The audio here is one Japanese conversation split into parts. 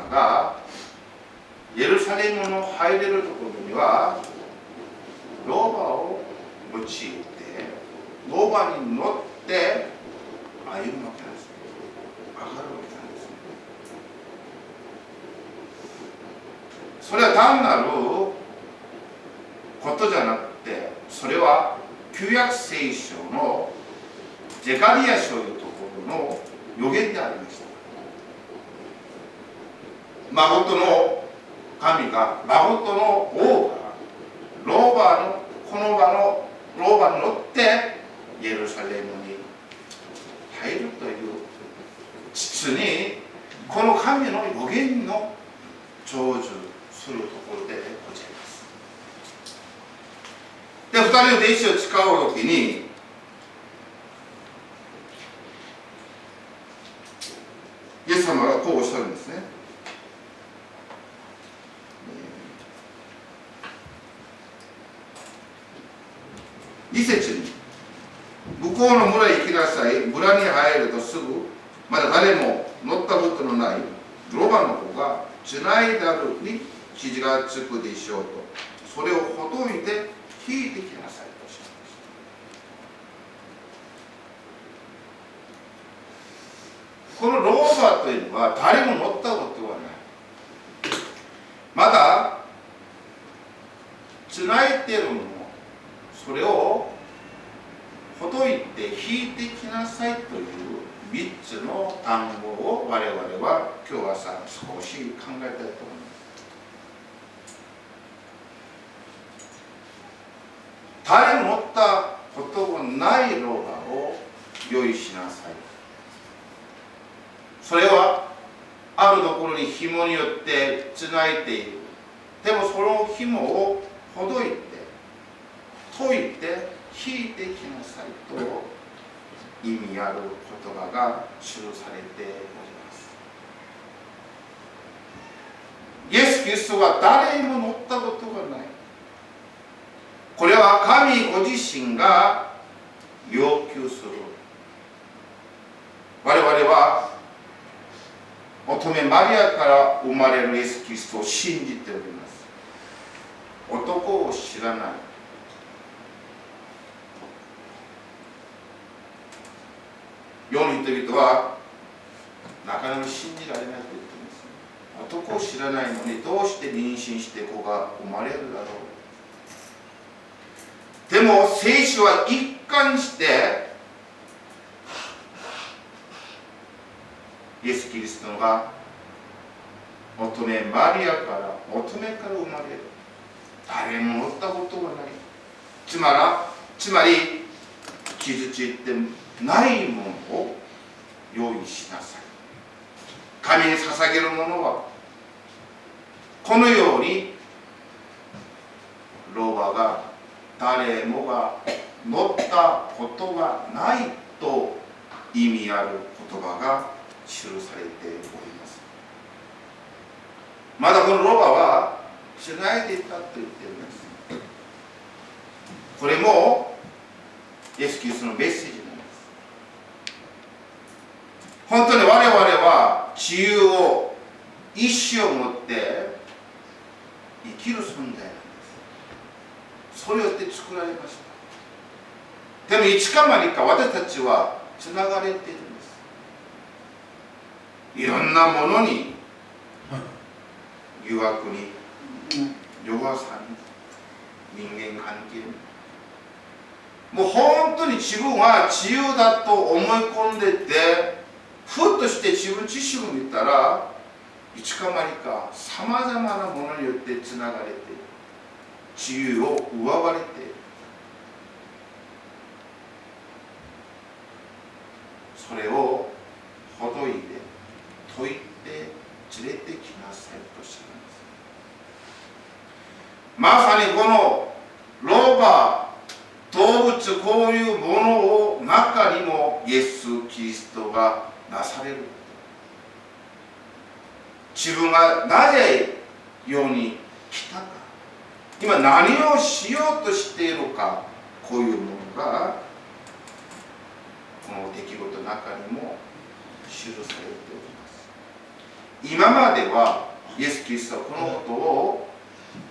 様がエルサレムの入れるところにはローバを用いて、ローバに乗って歩むわけなんです。上がるわけなんです。それは単なることじゃなくて、それは旧約聖書のゼカリヤ書というところの予言でありました。誠の神が、誠の王がローバのこの場のローバに乗ってエルサレムに入るという実にこの神の予言の成就するところでございます。で、二人の弟子を使うときにイエス様がこうおっしゃるんですね。2節に、向こうの村へ行きなさい。村に入るとすぐ、まだ誰も乗ったことのないロバの子がつないだるに肘がつくでしょうと、それをほどいて引いてきなさいとおっしゃいました。このローバというのは誰も乗ったことはない。まだつないでいるもの、それをほどいて引いてきなさいという3つの単語を我々は今日朝少し考えたいと思います。誰も乗ったことのないローバを用意しなさい。それはあるところに紐によってつないでいる。でもその紐をほどいて解いて引いてきなさいと意味ある言葉が記されております。イエス・キリストは誰にも乗ったことがない。これは神ご自身が要求する。我々は乙女マリアから生まれるイエス・キリストを信じております。男を知らない。世の人々はなかなか信じられないと言っています。男を知らないのにどうして妊娠して子が生まれるだろう。でも聖書は一貫してイエス・キリストが乙女マリアから乙女から生まれる。誰も乗ったことがない。つまり傷ついてないものを用意しなさい。神に捧げるものはこのようにローバが誰もが乗ったことがないと意味ある言葉が記されております。まだこのローバはしないでいたと言っています。これもイエス・キリストのメッセージなんです。本当に我々は自由を意志を持って生きる存在なんです。それによって作られました。でもいつかまにか私たちはつながれているんです。いろんなものに、誘惑に、弱さに、人間関係に、もう本当に自分は自由だと思い込んでて、ふっとして自分自身を見たらいつかまにかさまざまなものによってつながれて自由を奪われて、それをほどいて解いて連れてきなさいとします。まさにこのロバ、動物、こういうものを中にもイエス・キリストがなされる。自分がなぜ世に来たか、今何をしようとしているか、こういうものがこの出来事の中にも記されております。今まではイエス・キリストはこのことを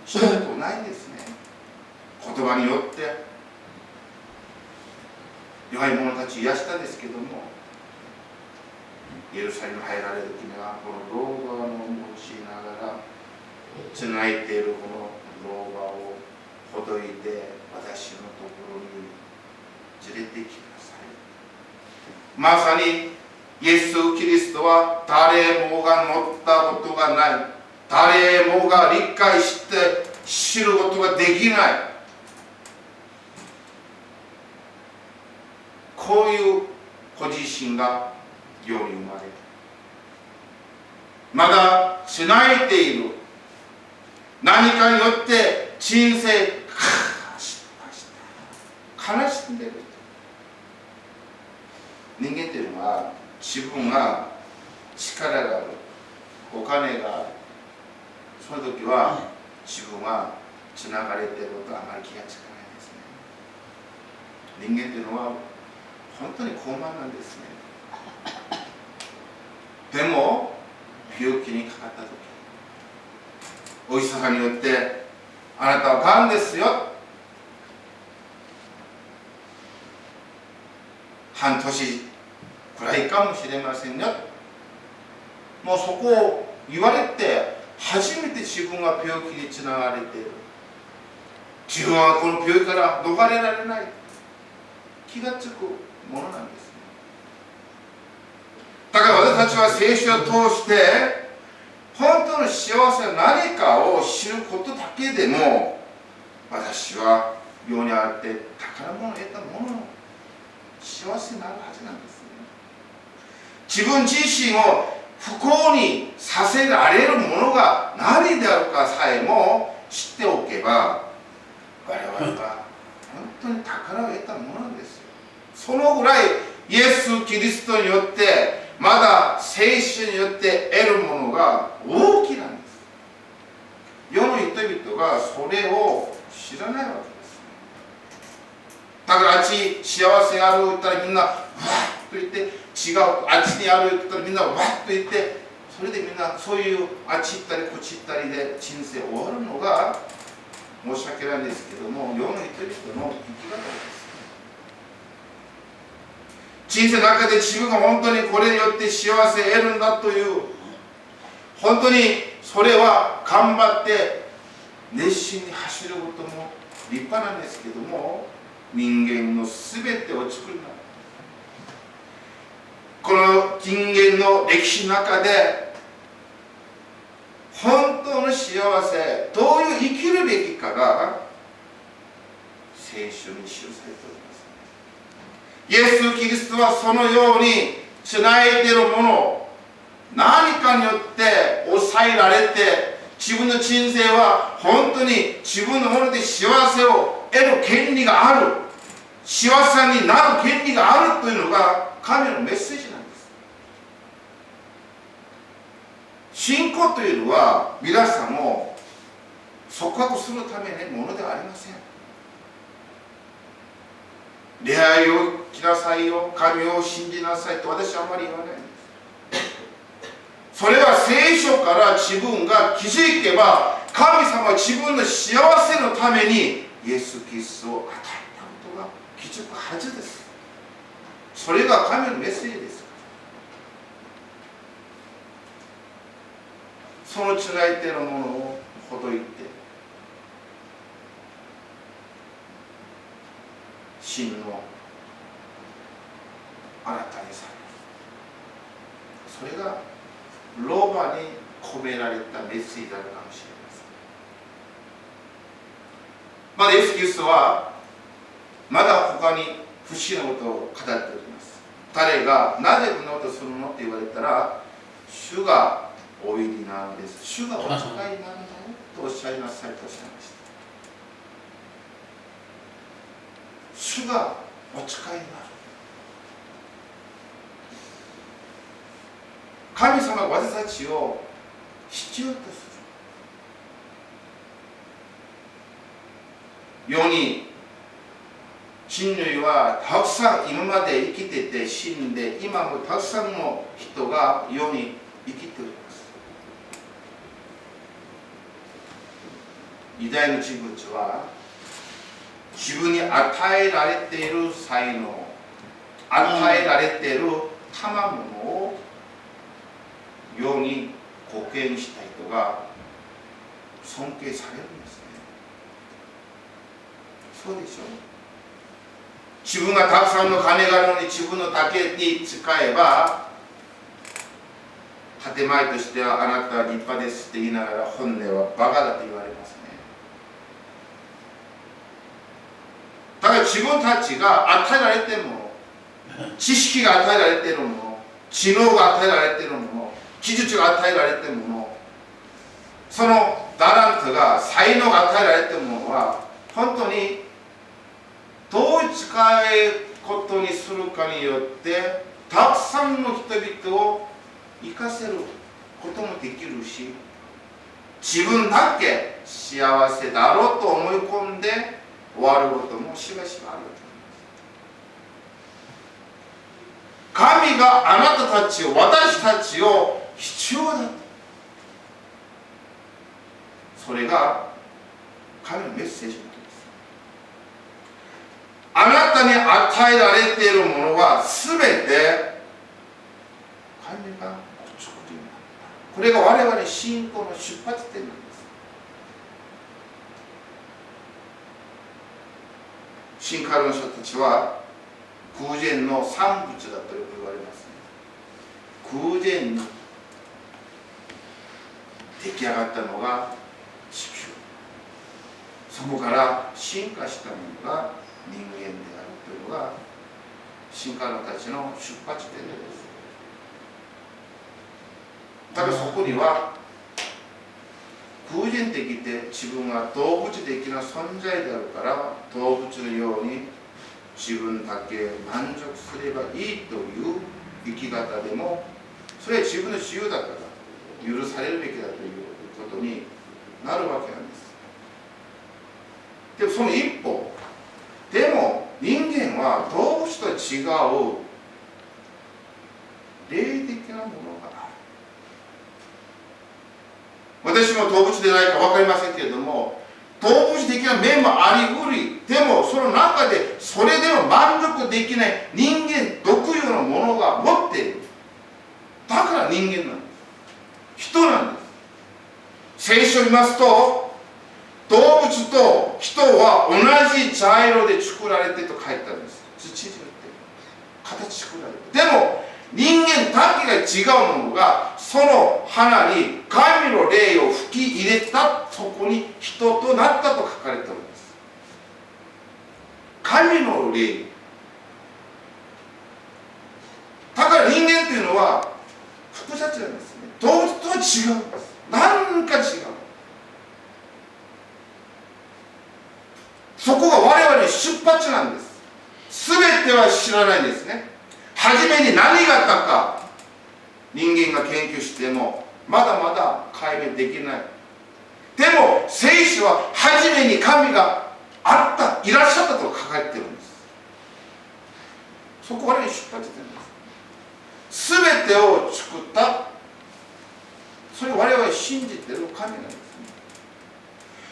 したことないんですね。言葉によって弱い者たち癒したですけども、エルサレムに入られる時にはこの老婆の申しながらつないでいるこの老婆をほどいて私のところに連れてきなさい。まさにイエス・キリストは誰もが乗ったことがない、誰もが理解して知ることができない、こういうご自身が世に生まれ、まだつないでいる何かによって人生悲しんでいる人間というのは、自分が力がある、お金がある、その時は自分はつながれているとあまり気がつかないですね。人間というのは本当に高慢なんですね。でも病気にかかった時、お医者さんによってあなたはがんですよ、半年くらいかもしれませんよ、もうそこを言われて初めて自分が病気につながれている、自分はこの病気から逃れられない、気がつくものなんですね。だから私たちは聖書を通して本当の幸せは何かを知ることだけでも、私は世にあって宝物を得たものの幸せになるはずなんですね。自分自身を不幸にさせられるものが何であるかさえも知っておけば、我々は本当に宝を得たものなんですよ。そのぐらいイエス・キリストによってまだ聖書によって得るものが大きなんです。世の人々がそれを知らないわけです。だからあっち幸せがあると言ったらみんなわっと言って、違うあっちにあると言ったらみんなわっと言って、それでみんなそういうあっち行ったりこっち行ったりで人生終わるのが申し訳ないんですけども、世の人々の生き方です。人生の中で自分が本当にこれによって幸せを得るんだという、本当にそれは頑張って熱心に走ることも立派なんですけども、人間の全てを作るな、この人間の歴史の中で本当の幸せ、どういう生きるべきかが聖書に記されております。イエス・キリストはそのようにつないでいるものを何かによって抑えられて、自分の人生は本当に自分のもので幸せを得る権利がある、幸せになる権利があるというのが神のメッセージなんです。信仰というのは皆さんを束縛するためのものではありません。出会いを来なさいよ、神を信じなさいと私はあまり言わないんです。それは聖書から自分が気づけば、神様は自分の幸せのためにイエス・キリストを与えたことが気づくはずです。それが神のメッセージです。そのつないでいるものをほどいて、真のあなたにされる、それがローマに込められたメッセージであるかもしれません。まだイエス・キリストはまだ他に不思議なことを語っております。彼がなぜこんなことをするのって言われたら、主がおいりなのです、主がお使いなんだよとおっしゃいなさいとおっしゃいました。主がお使いになる。神様が私たちを必要とする。世に人類はたくさん今まで生きてて死んで、今もたくさんの人が世に生きております。偉大な人物は自分に与えられている才能、与えられている賜物を世に貢献した人が尊敬されるんですね。そうでしょう。自分がたくさんの金があるのに自分のだけに使えば、建前としてはあなたは立派ですって言いながら本音はバカだと言われますね。だから自分たちが与えられているもの、知識が与えられているもの、知能が与えられているもの、技術が与えられているもの、そのタラントが才能が与えられているものは本当にどう使うことにするかによってたくさんの人々を生かせることもできるし、自分だけ幸せだろうと思い込んで終わることもしばしばあると思います。神があなたたちを、私たちを必要だと、それが神のメッセージのことです。あなたに与えられているものは全て神が作り、これが我々信仰の出発点なんです。新カルの人たちは空前の産物だとよく言われますね。空前に出来上がったのが地球、そこから進化したものが人間であるというのが新カルたちの出発点です。だからそこには空前的で自分が動物的な存在であるから、動物のように自分だけ満足すればいいという生き方でも、それは自分の自由だから許されるべきだということになるわけなんです。でもその一方でも人間は動物と違う霊的なものがある。私も動物でないか分かりませんけれども、動物的な面もありうり、でもその中でそれでも満足できない人間特有のものが持っている。だから人間なんです。人なんです。聖書を見ますと、動物と人は同じ茶色で作られてと書いてあるんです。土で形作られて。でも人間だけが違うものが、その花に神の霊を吹き入れた、そこに人となったと書かれております。神の霊だから人間というのは複雑なんですね。動物とは違うんです。何か違う。そこが我々の出発なんです。全ては知らないんですね。初めに何があったか人間が研究してもまだまだ解明できない。でも聖書は初めに神があった、いらっしゃったと書かれているんです。そこから出発点です。全てを作った、それを我々信じている神なんですね。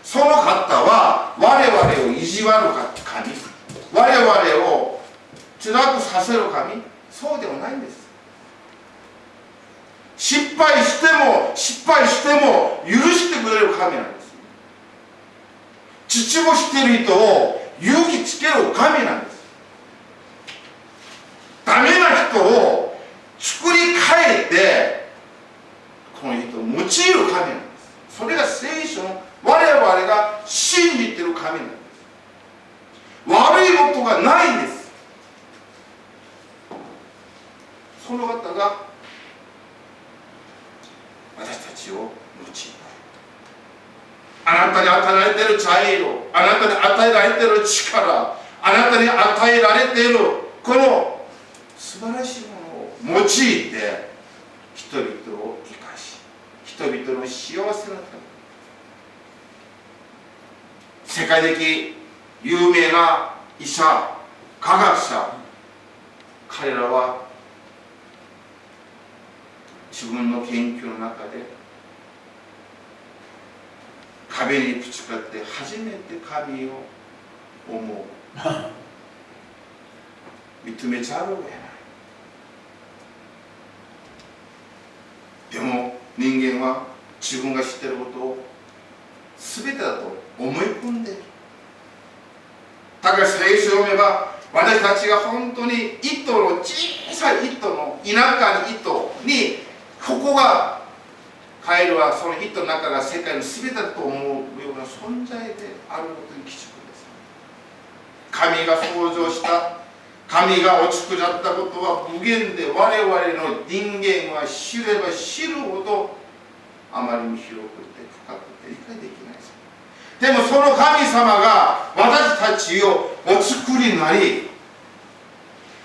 その方は我々を意地悪神、我々を辛くさせる神、そうではないんです。失敗しても許してくれる神なんです。父をしている人を勇気つける神なんです。ダメな人を作り変えてこの人を用いる神なんです。それが聖書の我々が信じている神なんです。悪いことがないんです。その方が私たちを用いる。あなたに与えられている茶色、あなたに与えられている力、あなたに与えられているこの素晴らしいものを用いて人々を生かし、人々の幸せのため、世界的有名な医者、科学者、彼らは自分の研究の中で壁にぶつかって初めて神を思う認めざるを得ない。でも人間は自分が知っていることを全てだと思い込んでいる。だから聖書を読めば、私たちが本当に糸の小さい糸の田舎の糸に、ここがカエルはその糸の中が世界の全てだと思うような存在であることに気づくんです。神が創造した神がお作られたことは無限で、我々の人間は知れば知るほどあまりに広くて深くて理解できないです。でもその神様が私たちをお作りになり、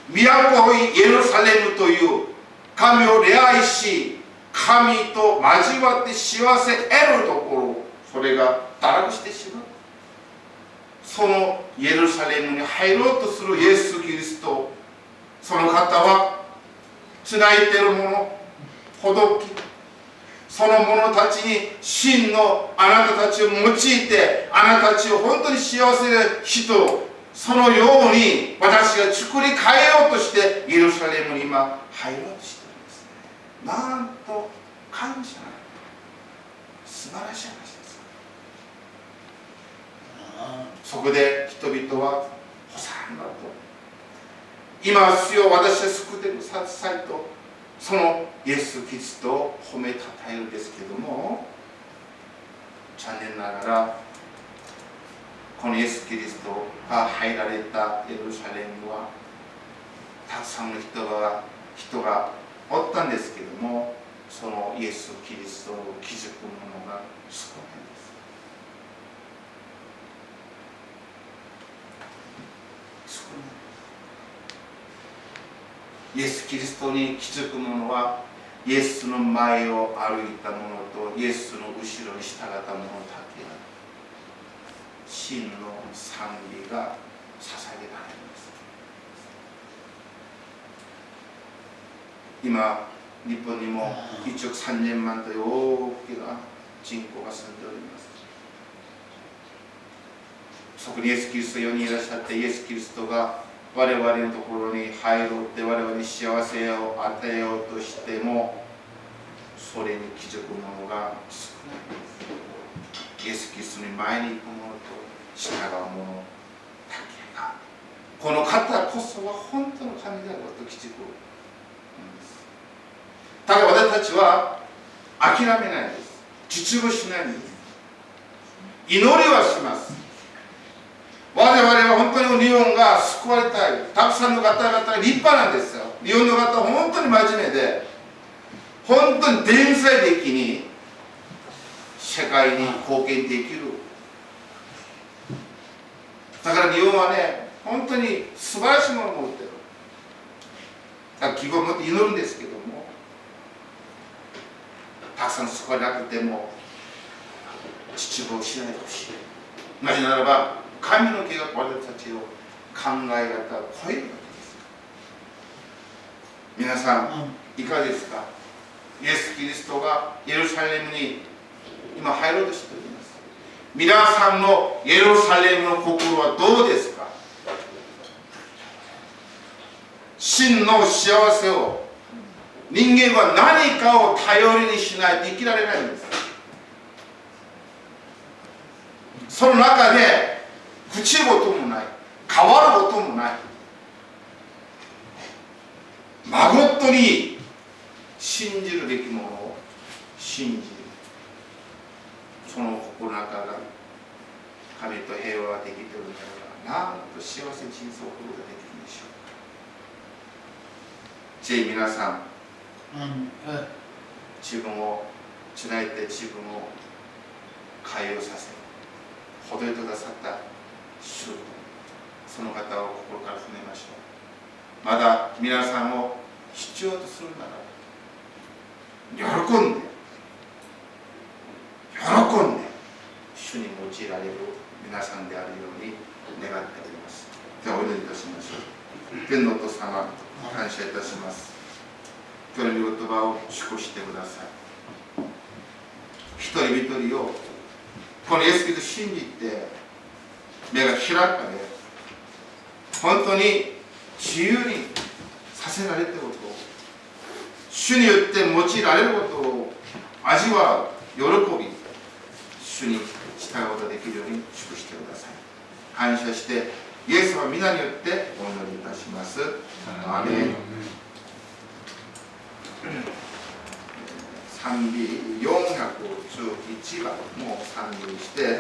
都エルサレムという神を礼拝し、神と交わって幸せ得るところ、それが堕落してしまう。そのエルサレムに入ろうとするイエス・キリスト、その方はつないでいるものほどき、その者たちに真のあなたたちを用いて、あなたたちを本当に幸せな人、そのように私が作り変えようとしてエルサレムに今入ろうとしているんですね。なんと感謝ない、素晴らしい話です。そこで人々はホサンナと、今は主よ私は救ってくださいと、そのイエス・キリストを褒めたたえるんですけども、残念ながらこのイエス・キリストが入られたエルサレムはたくさんの人がおったんですけども、そのイエス・キリストを気づく者が少ないんです。少ない。イエス・キリストに気づく者は、イエスの前を歩いた者とイエスの後ろに従った者だけが真の賛美が捧げられます。今日本にも1億3000万という大きな人口が住んでおります。そこにイエス・キリスト4人いらっしゃって、イエス・キリストが我々のところに入ろうって我々に幸せを与えようとしても、それに気づく者が少ない。イエス・キリストに前に行く者と従う者だけが、この方こそは本当の神であると気づくんです。だから私たちは諦めないんです。実務しないんです。祈りはします。我々は本当に日本が救われたい。たくさんの方々が立派なんですよ。日本の方は本当に真面目で、本当に天才的に世界に貢献できる。だから日本はね、本当に素晴らしいものを持ってる。だから希望を持って祈るんですけども、たくさん救われなくても秩序をしないでほしい。なぜならば神の計画は私たちを考え方を超えるわけです。皆さん、いかがですか？イエス・キリストがエルサレムに今入ろうとしております。皆さんのエルサレムの心はどうですか？真の幸せを、人間は何かを頼りにしないと生きられないんです。その中で朽ちることもない、変わることもない、まことに信じるべきものを信じる、その心の中が神と平和ができているならば、なんと幸せな人生を送ることができるんでしょうか。ぜひ皆さん、自分をつないで自分を変えさせ、ほどいてくださった主、その方を心から褒めましょう。まだ皆さんを必要とするなら、喜んで主に用いられる皆さんであるように願っております。ではお祈りいたしましょう。天のお父様、感謝いたします。今日の御言葉を祝してください。一人一人をこのイエス・キリストを信じて目が開かれ、本当に自由にさせられたことを、主によって用いられることを味わう喜び、主に従うことができるように祝してください。感謝してイエス様皆によってお祈りいたします。アーメン。賛美411番も賛美して